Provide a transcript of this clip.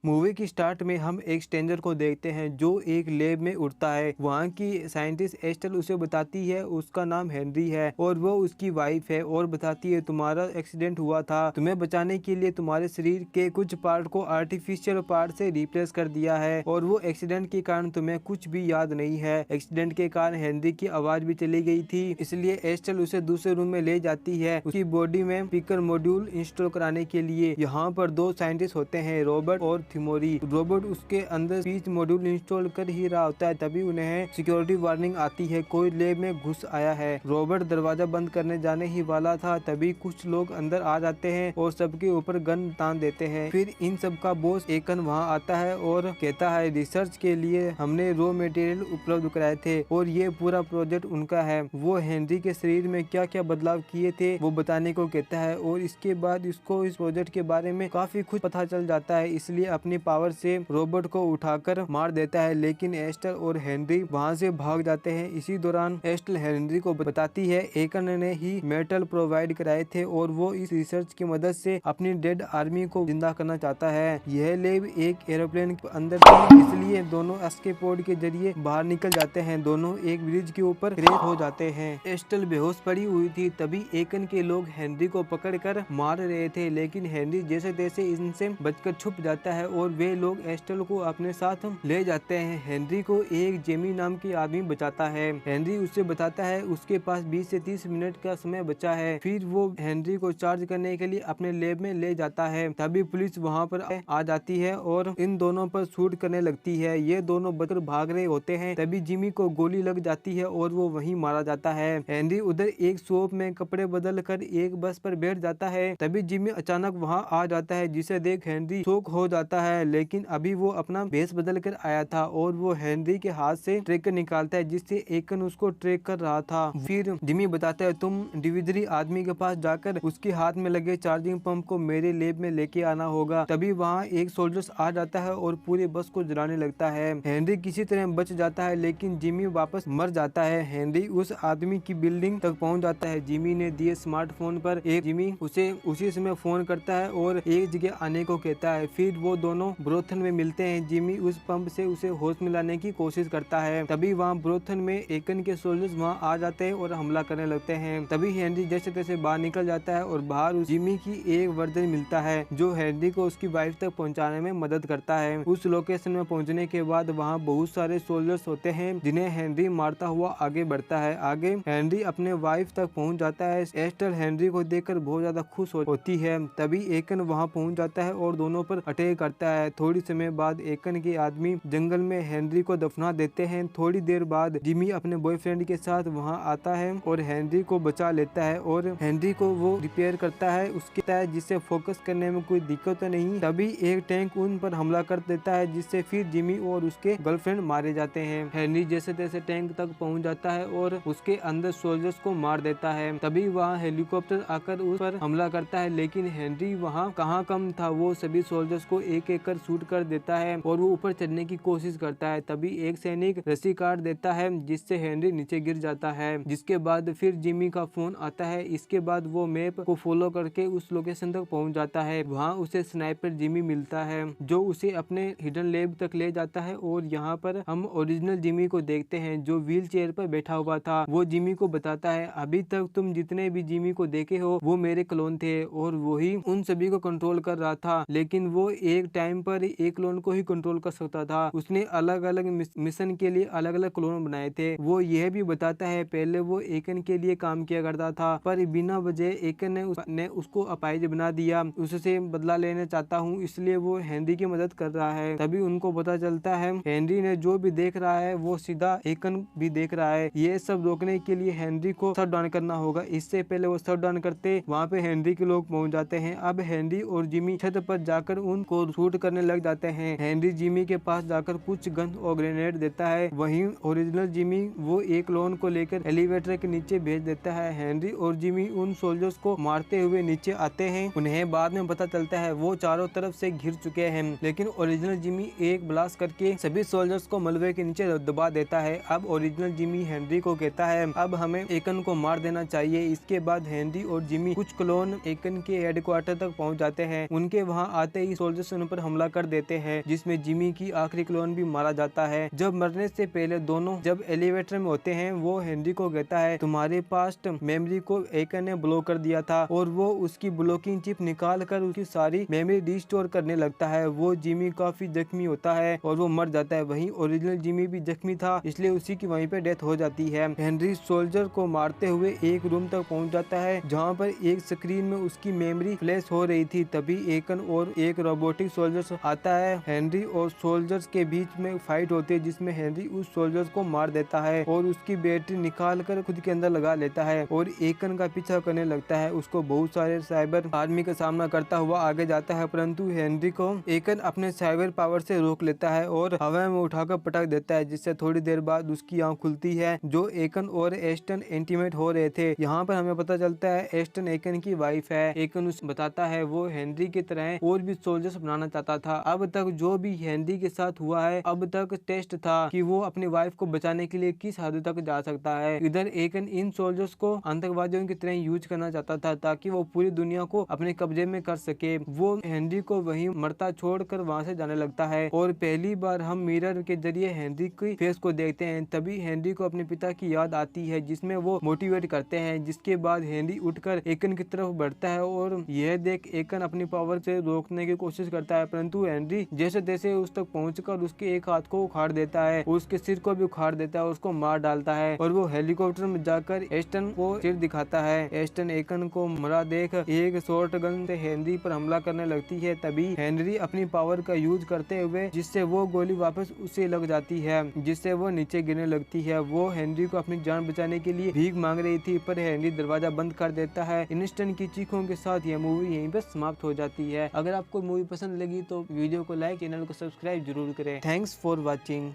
Movie की start में हम एक स्ट्रेंजर को देखते हैं जो एक लैब में उड़ता है। वहाँ की साइंटिस्ट एस्टेल उसे बताती है उसका नाम हेनरी है और वो उसकी वाइफ है, और बताती है तुम्हारा एक्सीडेंट हुआ था, तुम्हें बचाने के लिए तुम्हारे शरीर के कुछ पार्ट को आर्टिफिशियल पार्ट से रिप्लेस कर दिया है, और वो एक्सीडेंट के कारण तुम्हें कुछ भी याद नहीं है। एक्सीडेंट के कारण हेनरी की आवाज भी चली गई थी, इसलिए एस्टेल उसे दूसरे रूम में ले जाती है उसकी बॉडी में स्पीकर मॉड्यूल इंस्टॉल कराने के लिए। यहाँ पर दो साइंटिस्ट होते हैं, रॉबर्ट और थिमोरी। रॉबर्ट उसके अंदर स्पीच मॉड्यूल इंस्टॉल कर ही रहा होता है, तभी उन्हें सिक्योरिटी वार्निंग आती है, कोई लैब में घुस आया है। रॉबर्ट दरवाजा बंद करने जाने ही वाला था, तभी कुछ लोग अंदर आ जाते हैं और सबके ऊपर गन तान देते हैं। फिर इन सब का बॉस एकन वहाँ आता है और कहता है रिसर्च के लिए हमने रॉ मटेरियल उपलब्ध कराए थे और ये पूरा प्रोजेक्ट उनका है। वो हेनरी के शरीर में क्या क्या बदलाव किए थे वो बताने को कहता है, और इसके बाद इसको इस प्रोजेक्ट के बारे में काफी कुछ पता चल जाता है, इसलिए अपनी पावर से रॉबर्ट को उठाकर मार देता है। लेकिन एस्टेल और हेनरी वहाँ से भाग जाते हैं। इसी दौरान एस्टेल हेनरी को बताती है एकन ने ही मेटल प्रोवाइड कराए थे और वो इस रिसर्च की मदद से अपनी डेड आर्मी को जिंदा करना चाहता है। यह लैब एक एरोप्लेन के अंदर थी, इसलिए दोनों एस्केप पोड के जरिए बाहर निकल जाते हैं। दोनों एक ब्रिज के ऊपर क्रैश हो जाते हैं। एस्टेल बेहोश पड़ी हुई थी, तभी एकन के लोग हेनरी को पकड़कर मार रहे थे, लेकिन हेनरी जैसे तैसे इनसे बचकर छुप जाता है और वे लोग एस्टेल को अपने साथ ले जाते हैं। हेनरी को एक जेमी नाम के आदमी बचाता है। हेनरी उससे बताता है उसके पास 20 से 30 मिनट का समय बचा है। फिर वो हेनरी को चार्ज करने के लिए अपने लैब में ले जाता है। तभी पुलिस वहाँ पर आ जाती है और इन दोनों पर शूट करने लगती है। ये दोनों बचकर भाग रहे होते हैं, तभी जिमी को गोली लग जाती है और वो वहीं मारा जाता है। हेनरी उधर एक शॉप में कपड़े बदल कर एक बस पर बैठ जाता है, तभी जिमी अचानक वहाँ आ जाता है, जिसे देख हेनरी शॉक हो जाता है। लेकिन अभी वो अपना भेष बदल कर आया था और वो हेनरी के हाथ से ट्रैकर निकालता है, जिससे एकन उसको ट्रैक कर रहा था। फिर जिमी बताता है तुम डिविजरी आदमी के पास जाकर उसके हाथ में लगे चार्जिंग पंप को मेरे लैब में लेके आना होगा। तभी वहाँ एक सोल्जर्स आ जाता है और पूरे बस को जलाने लगता है। हेनरी किसी तरह बच जाता है, लेकिन जिमी वापस मर जाता है। हेनरी उस आदमी की बिल्डिंग तक पहुँच जाता है। जिमी ने दिए स्मार्टफोन पर एक जिमी उसे उसी समय फोन करता है और एक जगह आने को कहता है। फिर वो दोनों ब्रोथन में मिलते हैं। जिमी उस पंप से उसे होश में लाने की कोशिश करता है, तभी वहाँ ब्रोथन में एकन के सोल्जर्स वहाँ आ जाते हैं और हमला करने लगते हैं। तभी हेनरी जैसे तैसे बाहर निकल जाता है और बाहर उस जिमी की एक वर्जन मिलता है जो हेनरी को उसकी वाइफ तक पहुँचाने में मदद करता है। उस लोकेशन में पहुँचने के बाद वहाँ बहुत सारे सोल्जर्स होते हैं जिन्हें हेनरी मारता हुआ आगे बढ़ता है। आगे हेनरी अपने वाइफ तक पहुँच जाता है। एस्टेल हेनरी को देखकर बहुत ज्यादा खुश होती है। तभी एकन वहाँ पहुँच जाता है और दोनों पर अटैक करता है। थोड़ी समय बाद एकन के आदमी जंगल में हेनरी को दफना देते हैं। थोड़ी देर बाद जिमी अपने बॉयफ्रेंड के साथ वहाँ आता है और हेनरी को बचा लेता है और हेनरी को वो रिपेयर करता है उसके तहत, जिससे फोकस करने में कोई दिक्कत नहीं। तभी एक टैंक उन पर हमला कर देता है, जिससे फिर जिमी और उसके गर्लफ्रेंड मारे जाते हैं। हेनरी जैसे तैसे टैंक तक पहुँच जाता है और उसके अंदर सोल्जर्स को मार देता है। तभी वहाँ हेलीकॉप्टर आकर उस पर हमला करता है, लेकिन हेनरी वहाँ कहाँ कम था, वो सभी सोल्जर्स को एक एक कर शूट कर देता है और वो ऊपर चढ़ने की कोशिश करता है। तभी एक सैनिक रस्सी काट देता है, जिससे हेनरी नीचे गिर जाता है। जिसके बाद फिर जिमी का फोन आता है। इसके बाद वो मैप को फॉलो करके उस लोकेशन तक पहुँच जाता है। वहाँ उसे स्नाइपर जिमी मिलता है जो उसे अपने हिडन लैब तक ले जाता है, और यहाँ पर हम ओरिजिनल जिमी को देखते हैं जो व्हील चेयर पर बैठा हुआ था। वो जिमी को बताता है अभी तक तुम जितने भी जिमी को देखे हो वो मेरे क्लोन थे और वही उन सभी को कंट्रोल कर रहा था, लेकिन वो एक टाइम पर एक क्लोन को ही कंट्रोल कर सकता था। उसने अलग अलग मिशन के लिए अलग अलग क्लोन बनाए थे। वो यह भी बताता है पहले वो एकन के लिए काम किया करता था, पर बिना वजह एकन ने उसको अपाहिज बना दिया। उससे बदला लेना चाहता हूँ, इसलिए वो हेनरी की मदद कर रहा है। तभी उनको पता चलता है हेनरी ने जो भी देख रहा है वो सीधा एकन भी देख रहा है। ये सब रोकने के लिए हेनरी को शट डाउन करना होगा। इससे पहले वो शट डाउन करते वहाँ पे हेनरी के लोग पहुँच जाते हैं। अब हेनरी और जिमी छत पर जाकर उनको शूट करने लग जाते हैं। हेनरी जिमी के पास जाकर कुछ गन और ग्रेनेड देता है। वहीं ओरिजिनल जिमी वो एक क्लोन को लेकर एलिवेटर के नीचे भेज देता है। हेनरी और जिमी उन सोल्जर्स को मारते हुए नीचे आते हैं। उन्हें बाद में पता चलता है वो चारों तरफ से घिर चुके हैं, लेकिन ओरिजिनल जिमी एक ब्लास्ट करके सभी सोल्जर्स को मलबे के नीचे दबा देता है। अब ओरिजिनल जिमी हेनरी को कहता है अब हमें एकन को मार देना चाहिए। इसके बाद हेनरी और जिमी कुछ क्लोन एकन के हेडक्वार्टर तक पहुंच जाते हैं। उनके वहां आते ही सोल्जर्स उन पर हमला कर देते हैं, जिसमें जिमी की आखिरी क्लोन भी मारा जाता है। जब मरने से पहले दोनों जब एलिवेटर में होते हैं, वो हेनरी को कहता है तुम्हारे पास्ट मेमोरी को एकन ने ब्लॉक कर दिया था, और वो उसकी ब्लॉकिंग चिप निकाल कर उसकी सारी मेमोरी रिस्टोर करने लगता है। वो जिमी काफी जख्मी होता है और वो मर जाता है। वहीं ओरिजिनल जिमी भी जख्मी था, इसलिए उसी की वहीं पे डेथ हो जाती है। हेनरी सोल्जर को मारते हुए एक रूम तक पहुंच जाता है, जहां पर एक स्क्रीन में उसकी मेमोरी फ्लैश हो रही थी। तभी एकन और एक रोबोटिक सोल्जर आता है। हेनरी और सोल्जर्स के बीच में फाइट होती है, जिसमें हेनरी उस सोल्जर्स को मार देता है और उसकी बैटरी निकाल कर खुद के अंदर लगा लेता है और एकन का पीछा करने लगता है। उसको बहुत सारे साइबर आर्मी का सामना करता हुआ आगे जाता है, परंतु हेनरी को एकन अपने साइबर पावर से रोक लेता है और हवा में उठाकर पटक देता है, जिससे थोड़ी देर बाद उसकी आंख खुलती है। जो एकन और एस्टन इंटीमेट हो रहे थे। यहाँ पर हमें पता चलता है एस्टन एकन की वाइफ है। एकन उसे बताता है वो हेनरी की तरह और भी सोल्जर्स बनाना चाहता था। अब तक जो भी हेनरी के साथ हुआ है, अब तक टेस्ट था कि वो अपनी वाइफ को बचाने के लिए किस हद तक जा सकता है। इधर एकन इन सोल्जर्स को आतंकवादियों की तरह यूज करना चाहता था, ताकि वो पूरी दुनिया को अपने कब्जे में कर सके। वो हेनरी को वहीं मरता छोड़कर वहां से जाने लगता है और पहली बार हम मिरर के जरिए हेनरी की फेस को देखते हैं। तभी हेनरी को अपने पिता की याद आती है, जिसमें वो मोटिवेट करते हैं। जिसके बाद हेनरी उठकर एकन की तरफ बढ़ता है और यह देख एकन अपनी पावर से रोकने की कोशिश करता है, परंतु हेनरी जैसे तैसे उस तक पहुंचकर उसके एक हाथ को उखाड़ देता है, उसके सिर को भी उखाड़ देता है, उसको मार डालता है और वो हेलीकॉप्टर में जाकर एस्टन को सिर दिखाता है। एस्टन एकन को मरा देख एक शॉर्ट गन से हेनरी पर हमला करने लगती है। तभी हेनरी अपनी पावर का यूज करते हुए जिससे वो गोली वापस उसे लग जाती है, जिससे वो नीचे गिरने लगती है। वो हेनरी को अपनी जान बचाने के लिए भीख मांग रही थी, पर हेनरी दरवाजा बंद कर देता है। इंस्टेंट की चीखों के साथ यह मूवी यहीं पर समाप्त हो जाती है। अगर आपको मूवी पसंद लगी तो वीडियो को लाइक, चैनल को सब्सक्राइब जरूर करें। Thanks for watching.